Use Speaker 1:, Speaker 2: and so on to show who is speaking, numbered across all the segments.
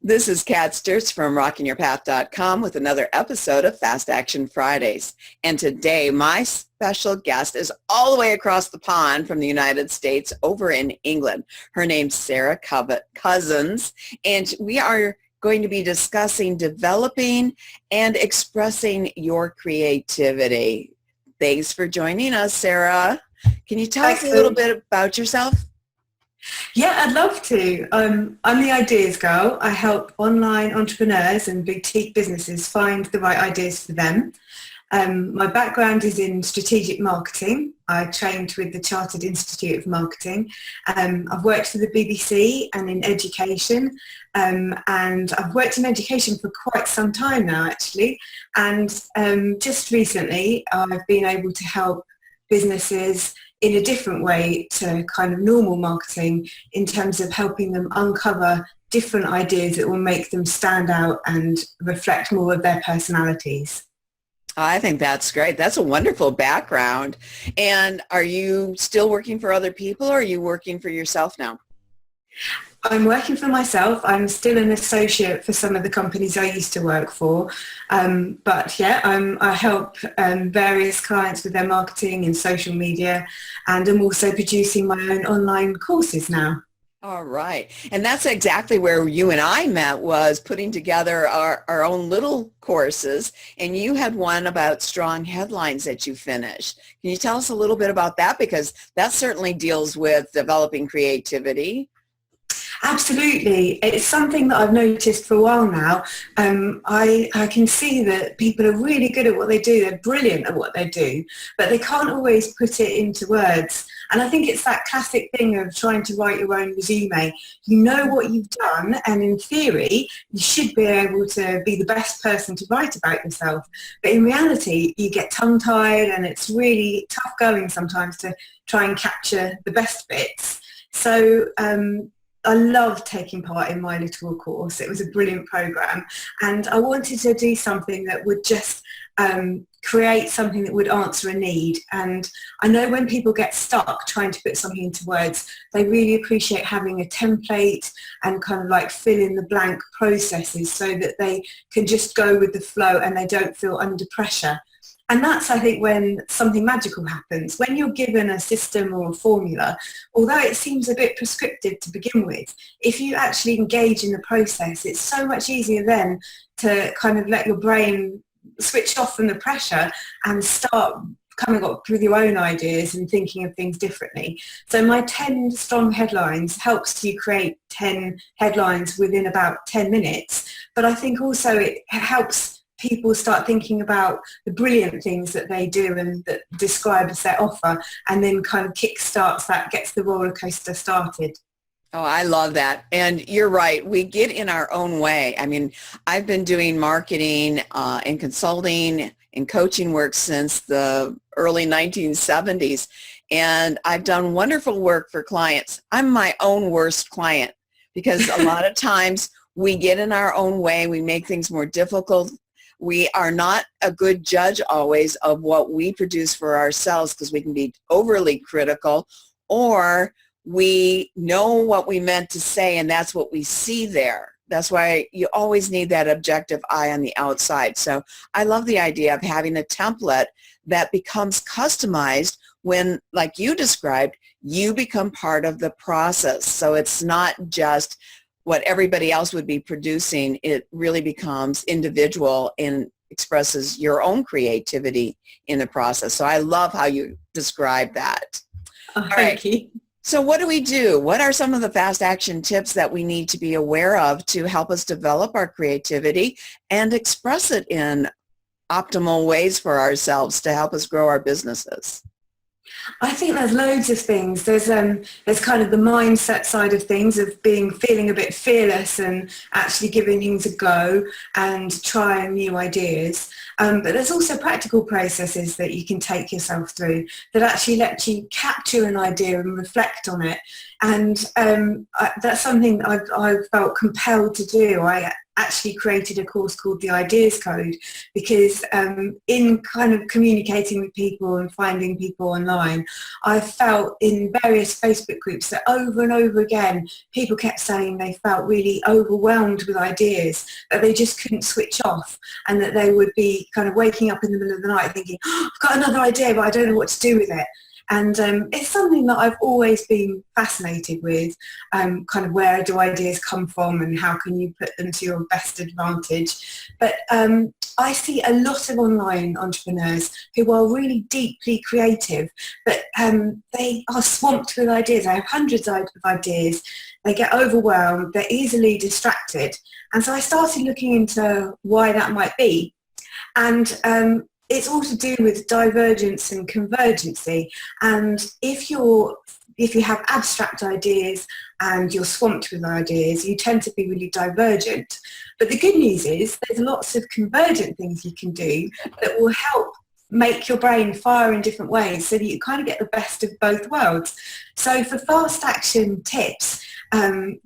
Speaker 1: This is Kat Sturtz from rockingyourpath.com with another episode of Fast Action Fridays. And today my special guest is all the way across the pond from the United States over in England. Her name's Sarah Cousins, and we are going to be discussing developing and expressing your creativity. Thanks for joining us, Sarah. Can you tell us a little bit about yourself?
Speaker 2: Yeah, I'd love to. I'm the ideas girl. I help online entrepreneurs and boutique businesses find the right ideas for them. My background is in strategic marketing. I trained with the Chartered Institute of Marketing. I've worked for the BBC and in education. And I've worked in education for quite some time now, actually. And just recently, I've been able to help businesses in a different way to kind of normal marketing in terms of helping them uncover different ideas that will make them stand out and reflect more of their personalities.
Speaker 1: I think that's great. That's a wonderful background. And are you still working for other people, or are you working for yourself now?
Speaker 2: I'm working for myself. I'm still an associate for some of the companies I used to work for. But yeah, I help various clients with their marketing and social media, and I'm also producing my own online courses now.
Speaker 1: All right. And that's exactly where you and I met, was putting together our own little courses. And you had one about strong headlines that you finished. Can you tell us a little bit about that? Because that certainly deals with developing creativity.
Speaker 2: Absolutely. It's something that I've noticed for a while now. I can see that people are really good at what they do. They're brilliant at what they do, but they can't always put it into words. And I think it's that classic thing of trying to write your own resume. You know what you've done, and in theory, you should be able to be the best person to write about yourself. But in reality, you get tongue-tied, and it's really tough going sometimes to try and capture the best bits. So I loved taking part in my little course. It was a brilliant program, and I wanted to do something that would just create something that would answer a need. And I know when people get stuck trying to put something into words, they really appreciate having a template and kind of like fill in the blank processes so that they can just go with the flow and they don't feel under pressure. And that's, I think, when something magical happens. When you're given a system or a formula, although it seems a bit prescriptive to begin with, if you actually engage in the process, it's so much easier then to kind of let your brain switch off from the pressure and start coming up with your own ideas and thinking of things differently. So my 10 strong headlines helps you create 10 headlines within about 10 minutes. But I think also it helps people start thinking about the brilliant things that they do and that describe as their offer, and then kind of kickstarts that, gets the roller coaster started.
Speaker 1: Oh, I love that. And you're right. We get in our own way. I mean, I've been doing marketing and consulting and coaching work since the early 1970s. And I've done wonderful work for clients. I'm my own worst client, because a lot of times we get in our own way. We make things more difficult. We are not a good judge always of what we produce for ourselves, because we can be overly critical, or we know what we meant to say and that's what we see there. That's why you always need that objective eye on the outside. So I love the idea of having a template that becomes customized when, like you described, you become part of the process. So it's not just what everybody else would be producing. It really becomes individual and expresses your own creativity in the process. So I love how you describe that.
Speaker 2: Oh, thank you.
Speaker 1: So what do we do? What are some of the fast action tips that we need to be aware of to help us develop our creativity and express it in optimal ways for ourselves to help us grow our businesses?
Speaker 2: I think there's loads of things. There's kind of the mindset side of things, of feeling a bit fearless and actually giving things a go and trying new ideas. But there's also practical processes that you can take yourself through that actually let you capture an idea and reflect on it. And that's something I've felt compelled to do. I actually created a course called the Ideas Code, because in kind of communicating with people and finding people online, I felt in various Facebook groups that over and over again, people kept saying they felt really overwhelmed with ideas, that they just couldn't switch off, and that they would be kind of waking up in the middle of the night thinking, oh, I've got another idea, but I don't know what to do with it. And it's something that I've always been fascinated with, kind of where do ideas come from and how can you put them to your best advantage. But I see a lot of online entrepreneurs who are really deeply creative, but they are swamped with ideas. They have hundreds of ideas. They get overwhelmed. They're easily distracted. And so I started looking into why that might be. And it's all to do with divergence and convergency. And if you have abstract ideas and you're swamped with ideas, you tend to be really divergent. But the good news is there's lots of convergent things you can do that will help make your brain fire in different ways so that you kind of get the best of both worlds. So for fast action tips,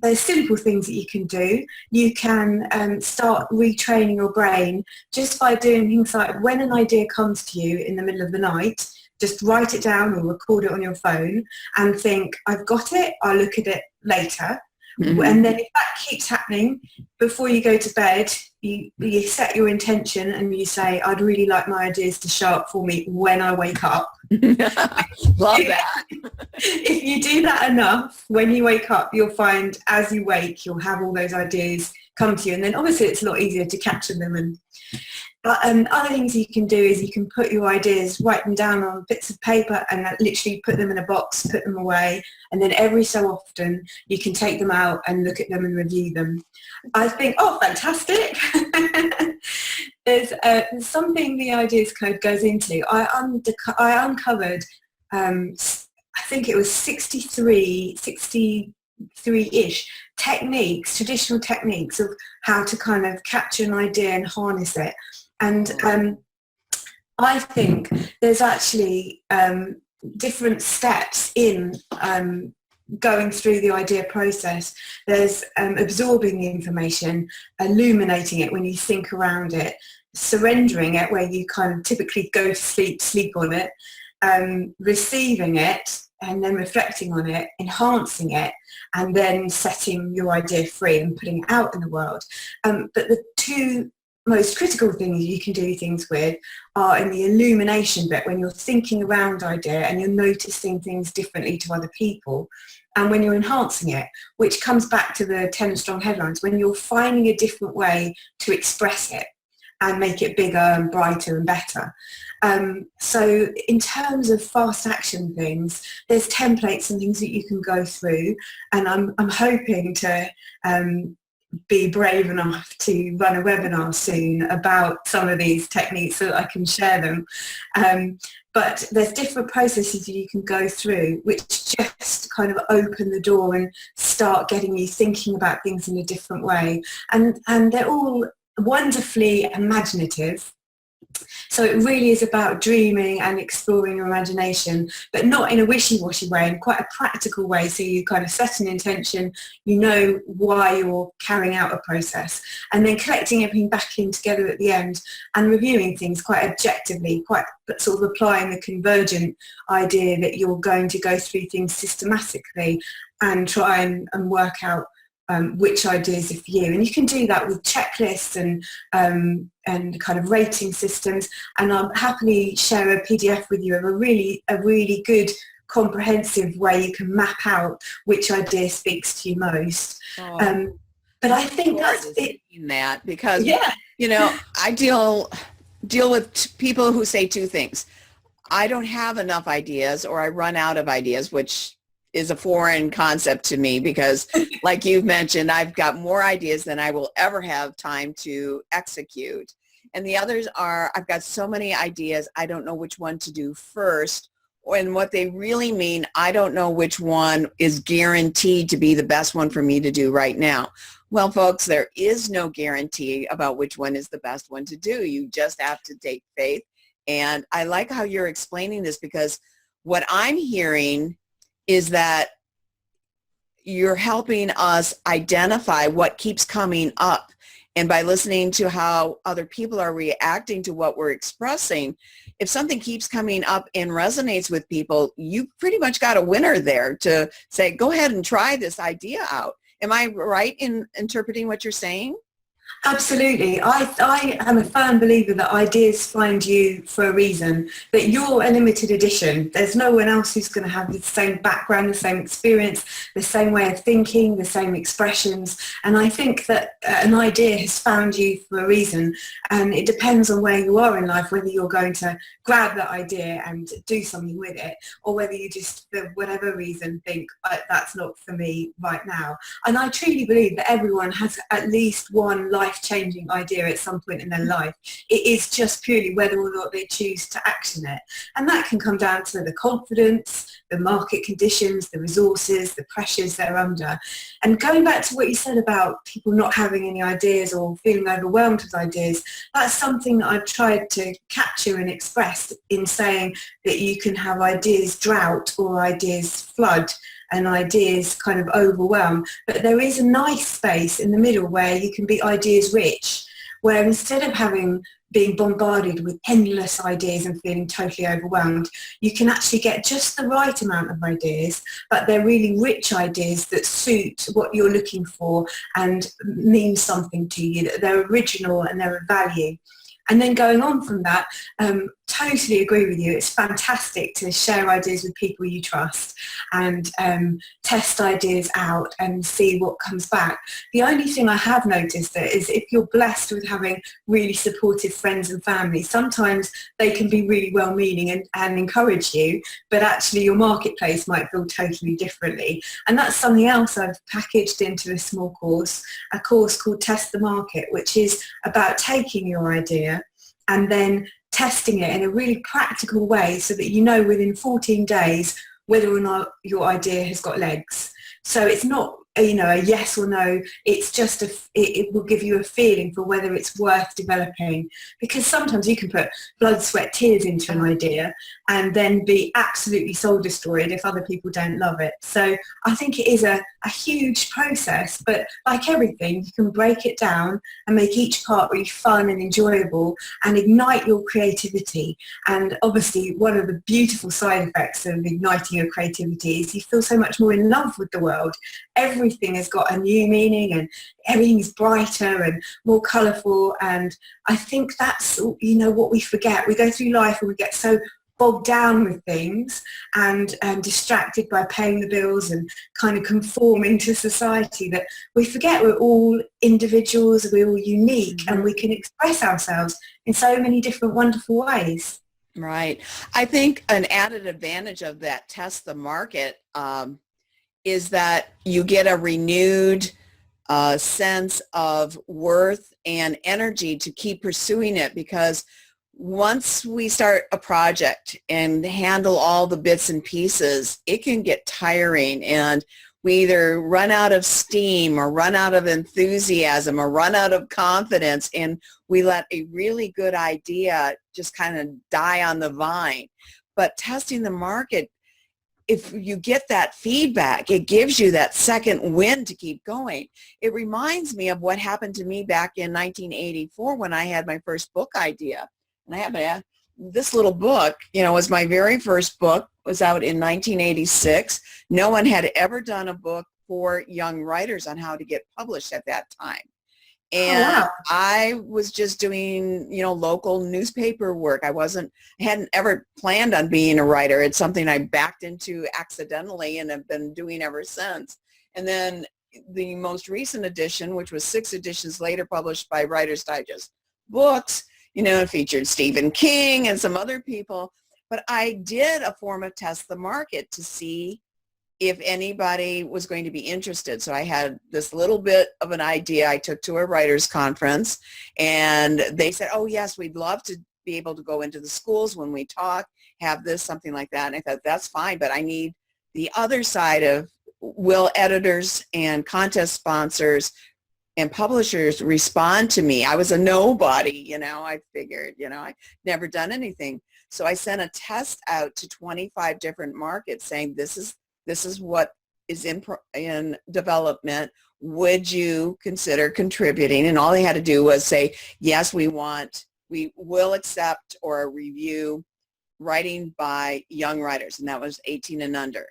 Speaker 2: there's simple things that you can do. You can start retraining your brain just by doing things like, when an idea comes to you in the middle of the night, just write it down or record it on your phone and think, I've got it, I'll look at it later. Mm-hmm. And then if that keeps happening, before you go to bed, you set your intention and you say, I'd really like my ideas to show up for me when I wake up.
Speaker 1: Love that.
Speaker 2: If you do that enough, when you wake up, you'll find as you wake, you'll have all those ideas come to you. And then obviously it's a lot easier to capture them. But other things you can do is you can put your ideas, write them down on bits of paper and literally put them in a box, put them away. And then every so often you can take them out and look at them and review them. I think, oh, fantastic. There's something the Ideas Code goes into. I uncovered, I think it was 63-ish techniques, traditional techniques of how to kind of capture an idea and harness it. And I think there's actually different steps in going through the idea process. There's absorbing the information, illuminating it when you think around it, surrendering it where you kind of typically go to sleep on it, receiving it and then reflecting on it, enhancing it, and then setting your idea free and putting it out in the world. But the two most critical things you can do things with are in the illumination bit, when you're thinking around idea and you're noticing things differently to other people, and when you're enhancing it, which comes back to the 10 strong headlines, when you're finding a different way to express it and make it bigger and brighter and better. So in terms of fast action things, there's templates and things that you can go through, and I'm hoping to be brave enough to run a webinar soon about some of these techniques so that I can share them. But there's different processes you can go through which just kind of open the door and start getting you thinking about things in a different way. And they're all wonderfully imaginative. So it really is about dreaming and exploring your imagination, but not in a wishy-washy way, in quite a practical way. So you kind of set an intention, you know why you're carrying out a process, and then collecting everything back in together at the end and reviewing things quite objectively, quite sort of applying the convergent idea that you're going to go through things systematically and try and work out which ideas are for you. And you can do that with checklists and kind of rating systems, and I'll happily share a PDF with you of a really good comprehensive way you can map out which idea speaks to you most. But I think that's it.
Speaker 1: That because you know, I deal with people who say two things: I don't have enough ideas, or I run out of ideas, which is a foreign concept to me because, like you've mentioned, I've got more ideas than I will ever have time to execute. And the others are, I've got so many ideas, I don't know which one to do first. And what they really mean, I don't know which one is guaranteed to be the best one for me to do right now. Well, folks, there is no guarantee about which one is the best one to do. You just have to take faith. And I like how you're explaining this, because what I'm hearing is that you're helping us identify what keeps coming up And by listening to how other people are reacting to what we're expressing, if something keeps coming up and resonates with people, you pretty much got a winner there to say, go ahead and try this idea out. Am I right in interpreting what you're saying?
Speaker 2: Absolutely. I am a firm believer that ideas find you for a reason, that you're a limited edition. There's no one else who's going to have the same background, the same experience, the same way of thinking, the same expressions. And I think that an idea has found you for a reason. And it depends on where you are in life, whether you're going to grab that idea and do something with it, or whether you just, for whatever reason, think that's not for me right now. And I truly believe that everyone has at least one life-changing idea at some point in their life. It is just purely whether or not they choose to action it. And that can come down to the confidence, the market conditions, the resources, the pressures they're under. And going back to what you said about people not having any ideas or feeling overwhelmed with ideas, that's something that I've tried to capture and express in saying that you can have ideas drought or ideas flood and ideas kind of overwhelm. But there is a nice space in the middle where you can be ideas rich, where instead of being bombarded with endless ideas and feeling totally overwhelmed, you can actually get just the right amount of ideas, but they're really rich ideas that suit what you're looking for and mean something to you, that they're original and they're of value. And then going on from that, totally agree with you. It's fantastic to share ideas with people you trust and test ideas out and see what comes back. The only thing I have noticed is if you're blessed with having really supportive friends and family, sometimes they can be really well-meaning and encourage you, but actually your marketplace might feel totally differently. And that's something else I've packaged into a small course, a course called Test the Market, which is about taking your idea and then testing it in a really practical way so that you know within 14 days whether or not your idea has got legs. So it's not a yes or no, it's just it will give you a feeling for whether it's worth developing, because sometimes you can put blood, sweat, tears into an idea and then be absolutely soul destroyed if other people don't love it. So I think it is a huge process, but like everything, you can break it down and make each part really fun and enjoyable and ignite your creativity. And obviously one of the beautiful side effects of igniting your creativity is you feel so much more in love with the world. Everything has got a new meaning and everything is brighter and more colourful, and I think that's what we forget. We go through life and we get so bogged down with things and distracted by paying the bills and kind of conforming to society that we forget we're all individuals, we're all unique, and we can express ourselves in so many different wonderful ways.
Speaker 1: Right. I think an added advantage of that test the market is that you get a renewed sense of worth and energy to keep pursuing it, because once we start a project and handle all the bits and pieces, it can get tiring, and we either run out of steam or run out of enthusiasm or run out of confidence, and we let a really good idea just kind of die on the vine. But testing the market, if you get that feedback, it gives you that second wind to keep going. It reminds me of what happened to me back in 1984 when I had my first book idea. And I had this little book, was my very first book, was out in 1986. No one had ever done a book for young writers on how to get published at that time. And
Speaker 2: Oh, wow.
Speaker 1: I was just doing, local newspaper work. I hadn't ever planned on being a writer. It's something I backed into accidentally and have been doing ever since. And then the most recent edition, which was 6 editions later, published by Writer's Digest Books, it featured Stephen King and some other people. But I did a form of test the market to see if anybody was going to be interested. So I had this little bit of an idea I took to a writers conference, and they said, oh yes, we'd love to be able to go into the schools when we talk, have this, something like that. And I thought, that's fine, but I need the other side of, will editors and contest sponsors and publishers respond to me? I was a nobody, I figured, I'd never done anything. So I sent a test out to 25 different markets saying, this is what is in development. would you consider contributing? And all they had to do was say, yes, we will accept or review writing by young writers, and that was 18 and under.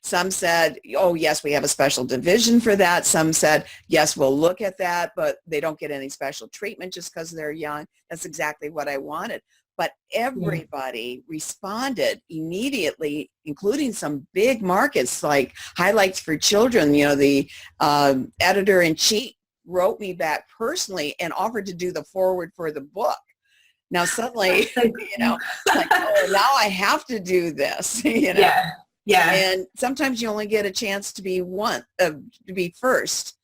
Speaker 1: Some said, oh yes, we have a special division for that. Some said, yes, we'll look at that, but they don't get any special treatment just because they're young. That's exactly what I wanted. But everybody responded immediately, including some big markets like Highlights for Children. the editor-in-chief wrote me back personally and offered to do the foreword for the book. Now suddenly, like, oh, now I have to do this.
Speaker 2: Yeah.
Speaker 1: And sometimes you only get a chance to be first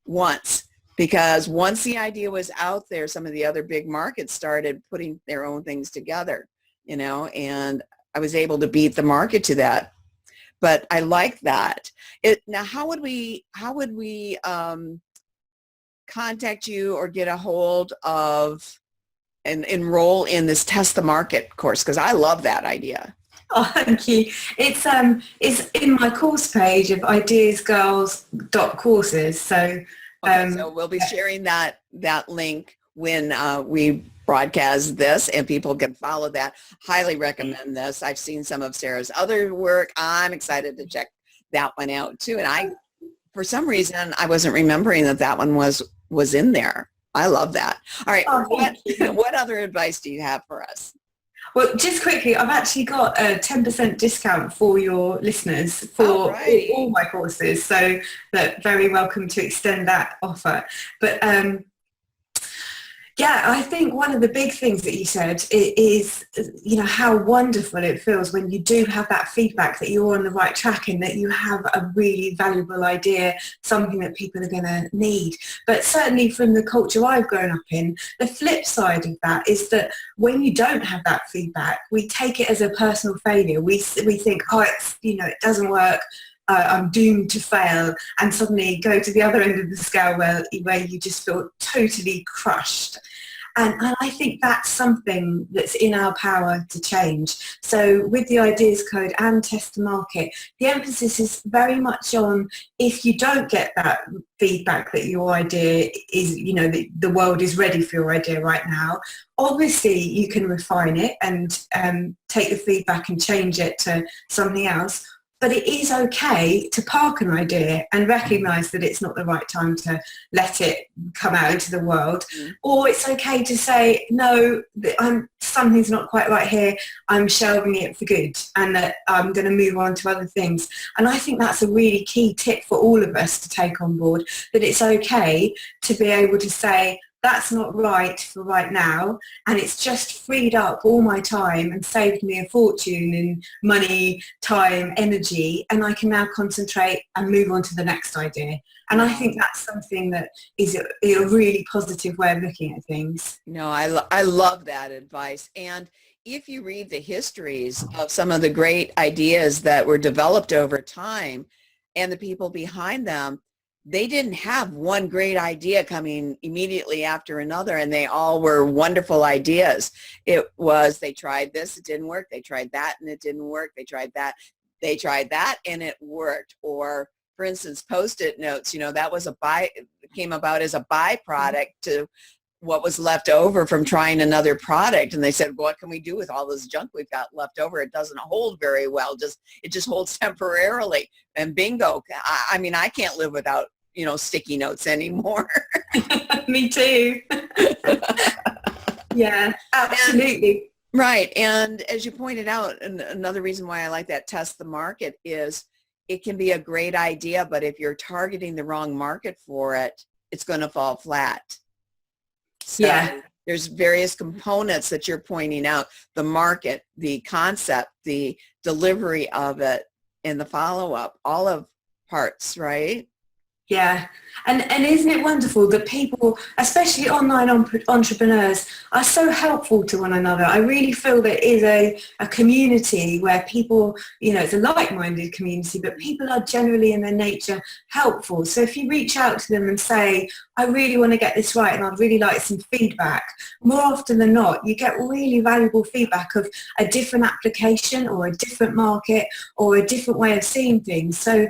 Speaker 1: once, because once the idea was out there, some of the other big markets started putting their own things together, and I was able to beat the market to that. But I like that. Now, how would we contact you or get a hold of and enroll in this Test the Market course? Because I love that idea.
Speaker 2: Oh, thank you. It's in my course page of ideasgirls.courses. So,
Speaker 1: so we'll be sharing that link when we broadcast this, and people can follow that. Highly recommend this. I've seen some of Sarah's other work. I'm excited to check that one out too. And for some reason, I wasn't remembering that one was in there. I love that. All right.
Speaker 2: Oh,
Speaker 1: what other advice do you have for us?
Speaker 2: Well, just quickly, I've actually got a 10% discount for your listeners for all my courses. So they're very welcome to extend that offer. But I think one of the big things that you said is, how wonderful it feels when you do have that feedback that you're on the right track and that you have a really valuable idea, something that people are going to need. But certainly from the culture I've grown up in, the flip side of that is that when you don't have that feedback, we take it as a personal failure. We think, it doesn't work. I'm doomed to fail, and suddenly go to the other end of the scale where you just feel totally crushed. And I think that's something that's in our power to change. So with the Ideas Code and Test the Market, the emphasis is very much on, if you don't get that feedback that your idea is, the world is ready for your idea right now, obviously you can refine it and take the feedback and change it to something else. But it is okay to park an idea and recognise that it's not the right time to let it come out into the world. Or it's okay to say, no, something's not quite right here, I'm shelving it for good, and that I'm going to move on to other things. And I think that's a really key tip for all of us to take on board, that it's okay to be able to say, that's not right for right now, and it's just freed up all my time and saved me a fortune in money, time, energy, and I can now concentrate and move on to the next idea. And I think that's something that is a really positive way of looking at things.
Speaker 1: No, I love that advice. And if you read the histories of some of the great ideas that were developed over time and the people behind them, they didn't have one great idea coming immediately after another, and they all were wonderful ideas. It was, they tried this, it didn't work. They tried that, and it didn't work. They tried that, and it worked. Or, for instance, Post-it notes, that came about as a byproduct to what was left over from trying another product. And they said, what can we do with all this junk we've got left over? It doesn't hold very well. It just holds temporarily. And bingo. I can't live without, sticky notes anymore.
Speaker 2: Me too. Yeah, absolutely.
Speaker 1: Right. And as you pointed out, another reason why I like that Test the Market is it can be a great idea, but if you're targeting the wrong market for it, it's going to fall flat. So there's various components that you're pointing out: the market, the concept, the delivery of it, and the follow-up, all of parts, right?
Speaker 2: Yeah. And isn't it wonderful that people, especially online entrepreneurs, are so helpful to one another? I really feel there is a community where people, it's a like-minded community, but people are generally in their nature helpful. So if you reach out to them and say, I really want to get this right and I'd really like some feedback, more often than not, you get really valuable feedback of a different application or a different market or a different way of seeing things. So,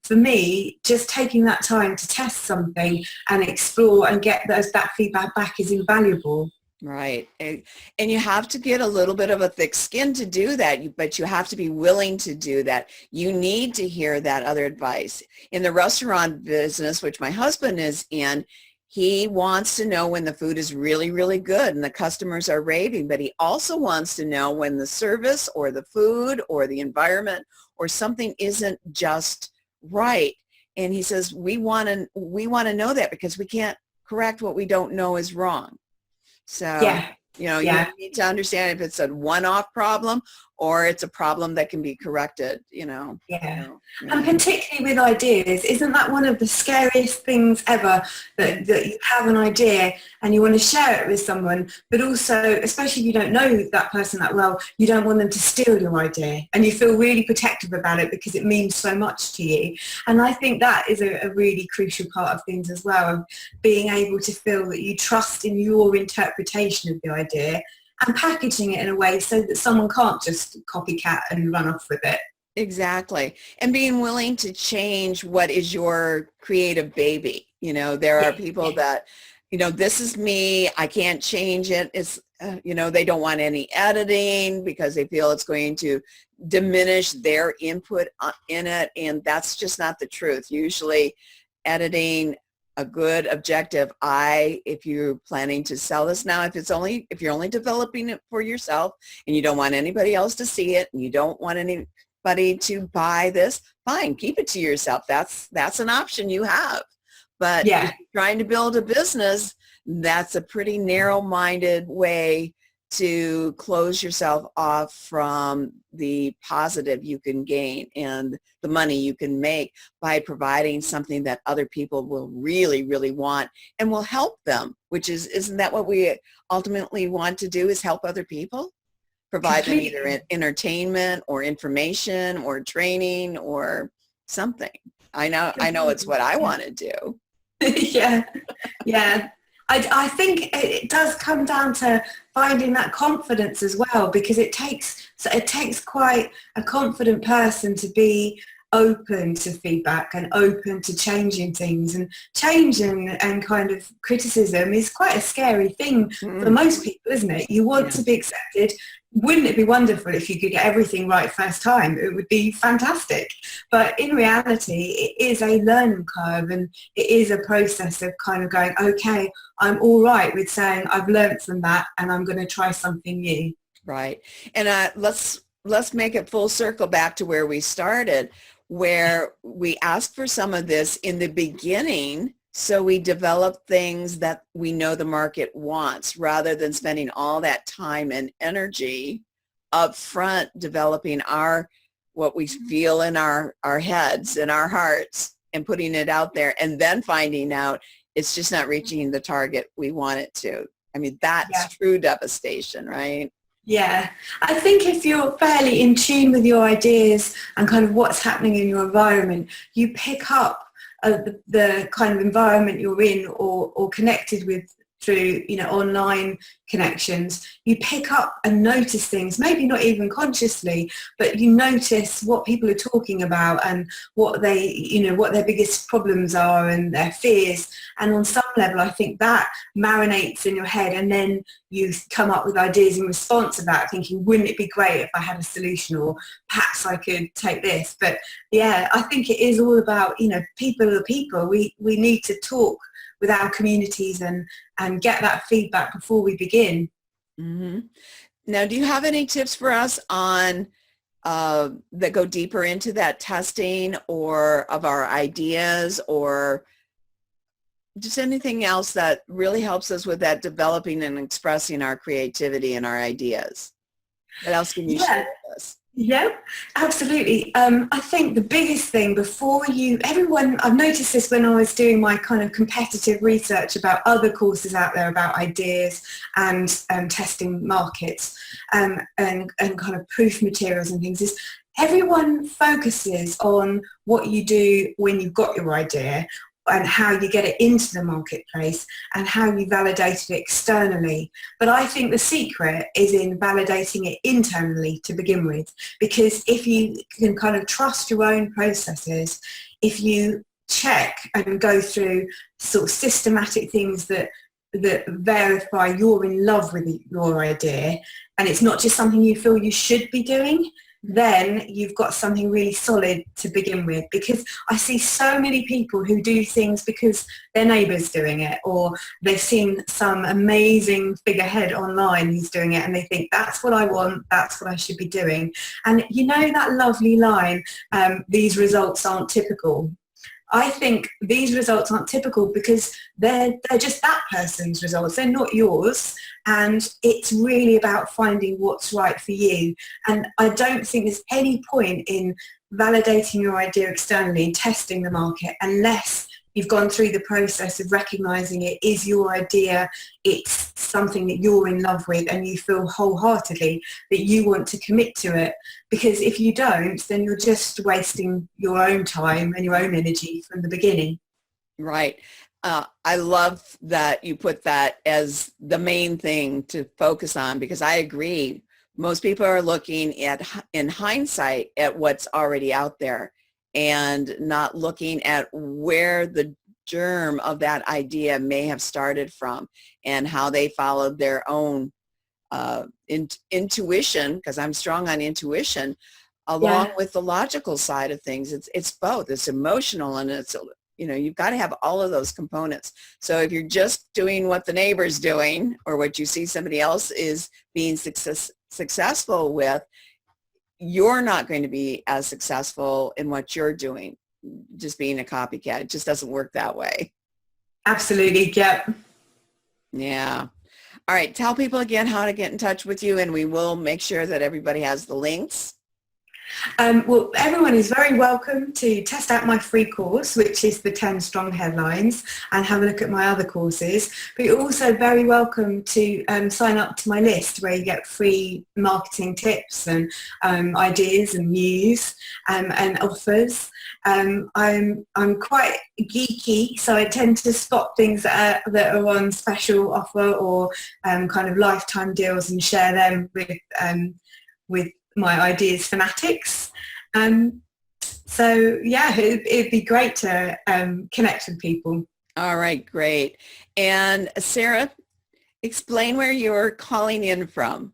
Speaker 2: for me, just taking that time to test something and explore and get that feedback back is invaluable.
Speaker 1: Right. And you have to get a little bit of a thick skin to do that, but you have to be willing to do that. You need to hear that other advice. In the restaurant business, which my husband is in, he wants to know when the food is really, really good and the customers are raving, but he also wants to know when the service or the food or the environment or something isn't just right. And he says, we want to know that because we can't correct what we don't know is wrong. So,
Speaker 2: Yeah.
Speaker 1: you
Speaker 2: Yeah.
Speaker 1: need to understand if it's a one-off problem or it's a problem that can be corrected,
Speaker 2: Yeah.
Speaker 1: Yeah.
Speaker 2: And particularly with ideas, isn't that one of the scariest things ever, that you have an idea and you want to share it with someone, but also, especially if you don't know that person that well, you don't want them to steal your idea and you feel really protective about it because it means so much to you. And I think that is a really crucial part of things as well, of being able to feel that you trust in your interpretation of the idea and packaging it in a way so that someone can't just copycat and run off with it.
Speaker 1: Exactly. And being willing to change what is your creative baby. There are people that, this is me. I can't change it. It's, they don't want any editing because they feel it's going to diminish their input in it. And that's just not the truth. Usually editing a good objective. If you're planning to sell this now, if you're only developing it for yourself and you don't want anybody else to see it and you don't want anybody to buy this, fine, keep it to yourself. That's an option you have. But if you're trying to build a business, that's a pretty narrow-minded way to close yourself off from the positive you can gain and the money you can make by providing something that other people will really, really want and will help them, isn't that what we ultimately want to do, is help other people? Provide them either entertainment or information or training or something. I know it's what I want to do.
Speaker 2: Yeah. I think it does come down to finding that confidence as well, because it takes quite a confident person to be open to feedback and open to changing things, and changing and kind of criticism is quite a scary thing for most people, isn't it? You want to be accepted. Wouldn't it be wonderful if you could get everything right first time? It would be fantastic. But in reality, it is a learning curve, and it is a process of kind of going, okay, I'm all right with saying I've learned from that and I'm going to try something new.
Speaker 1: Right. And let's make it full circle back to where we started, where we asked for some of this in the beginning. So we develop things that we know the market wants rather than spending all that time and energy up front developing what we feel in our heads and our hearts and putting it out there and then finding out it's just not reaching the target we want it to. I mean, that's true devastation, right?
Speaker 2: Yeah, I think if you're fairly in tune with your ideas and kind of what's happening in your environment, you pick up the kind of environment you're in or connected with through online connections. You pick up and notice things, maybe not even consciously, but you notice what people are talking about and what what their biggest problems are and their fears. And on some level, I think that marinates in your head, and then you come up with ideas in response to that, thinking, wouldn't it be great if I had a solution, or perhaps I could take this. But yeah, I think it is all about, people are people. We need to talk with our communities and get that feedback before we begin.
Speaker 1: Mm-hmm. Now, do you have any tips for us on that go deeper into that testing or of our ideas, or just anything else that really helps us with that developing and expressing our creativity and our ideas? What else can you share with us?
Speaker 2: Yeah, absolutely. I think the biggest thing I've noticed this when I was doing my kind of competitive research about other courses out there about ideas and testing markets and kind of proof materials and things, is everyone focuses on what you do when you've got your idea and how you get it into the marketplace and how you validate it externally. But I think the secret is in validating it internally to begin with, because if you can kind of trust your own processes, if you check and go through sort of systematic things that verify you're in love with your idea, and it's not just something you feel you should be doing, then you've got something really solid to begin with. Because I see so many people who do things because their neighbour's doing it, or they've seen some amazing figurehead online who's doing it, and they think, that's what I want, that's what I should be doing. And you know that lovely line, these results aren't typical. I think these results aren't typical because they're just that person's results. They're not yours. And it's really about finding what's right for you. And I don't think there's any point in validating your idea externally and testing the market unless you've gone through the process of recognizing it is your idea, it's something that you're in love with, and you feel wholeheartedly that you want to commit to it. Because if you don't, then you're just wasting your own time and your own energy from the beginning.
Speaker 1: Right. I love that you put that as the main thing to focus on, because I agree. Most people are looking at, in hindsight, at what's already out there and not looking at where the germ of that idea may have started from and how they followed their own intuition, because I'm strong on intuition, along with the logical side of things. It's both. It's emotional, and it's, you know, you've got to have all of those components. So if you're just doing what the neighbor's doing or what you see somebody else is being successful with, you're not going to be as successful in what you're doing, just being a copycat. It just doesn't work that way.
Speaker 2: Absolutely. Yep.
Speaker 1: Yeah. All right. Tell people again how to get in touch with you, and we will make sure that everybody has the links.
Speaker 2: Well, everyone is very welcome to test out my free course, which is the 10 Strong Headlines, and have a look at my other courses. But you're also very welcome to sign up to my list, where you get free marketing tips and ideas and news and offers. I'm quite geeky, so I tend to spot things that are on special offer or kind of lifetime deals and share them with my ideas fanatics. So yeah, it'd be great to connect with people.
Speaker 1: All right, great. And Sarah, explain where you're calling in from.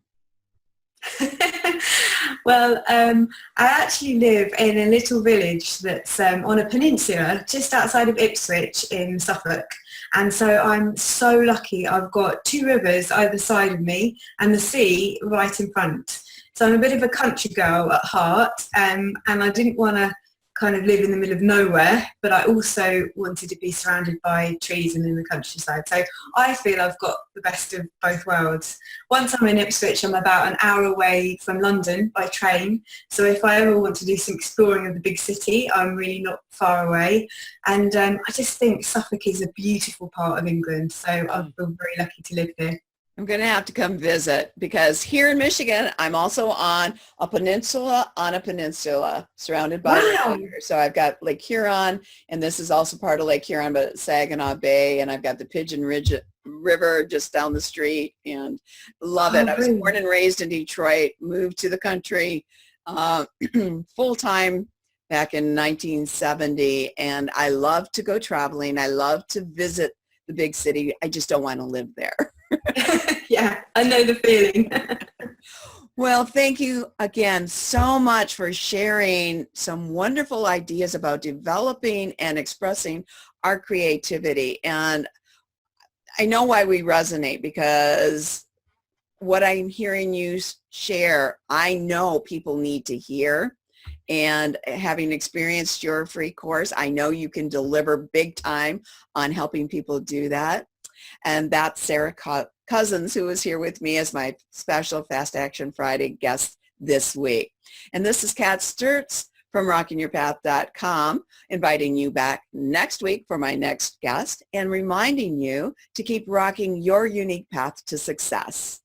Speaker 2: Well, I actually live in a little village that's on a peninsula just outside of Ipswich in Suffolk. And so I'm so lucky. I've got 2 rivers either side of me and the sea right in front. So I'm a bit of a country girl at heart, and I didn't want to kind of live in the middle of nowhere, but I also wanted to be surrounded by trees and in the countryside. So I feel I've got the best of both worlds. Once I'm in Ipswich, I'm about an hour away from London by train. So if I ever want to do some exploring of the big city, I'm really not far away. And I just think Suffolk is a beautiful part of England. So I feel very lucky to live here.
Speaker 1: I'm going to have to come visit, because here in Michigan, I'm also on a peninsula surrounded by water. So I've got Lake Huron, and this is also part of Lake Huron, but it's Saginaw Bay, and I've got the Pigeon Ridge River just down the street, and love it. I was born and raised in Detroit, moved to the country full-time back in 1970, and I love to go traveling. I love to visit the big city. I just don't want to live there.
Speaker 2: Yeah, I know the feeling.
Speaker 1: Well, thank you again so much for sharing some wonderful ideas about developing and expressing our creativity. And I know why we resonate, because what I'm hearing you share, I know people need to hear. And having experienced your free course, I know you can deliver big time on helping people do that. And that's Sarah Cousins, who is here with me as my special Fast Action Friday guest this week. And this is Kat Sturtz from rockingyourpath.com, inviting you back next week for my next guest and reminding you to keep rocking your unique path to success.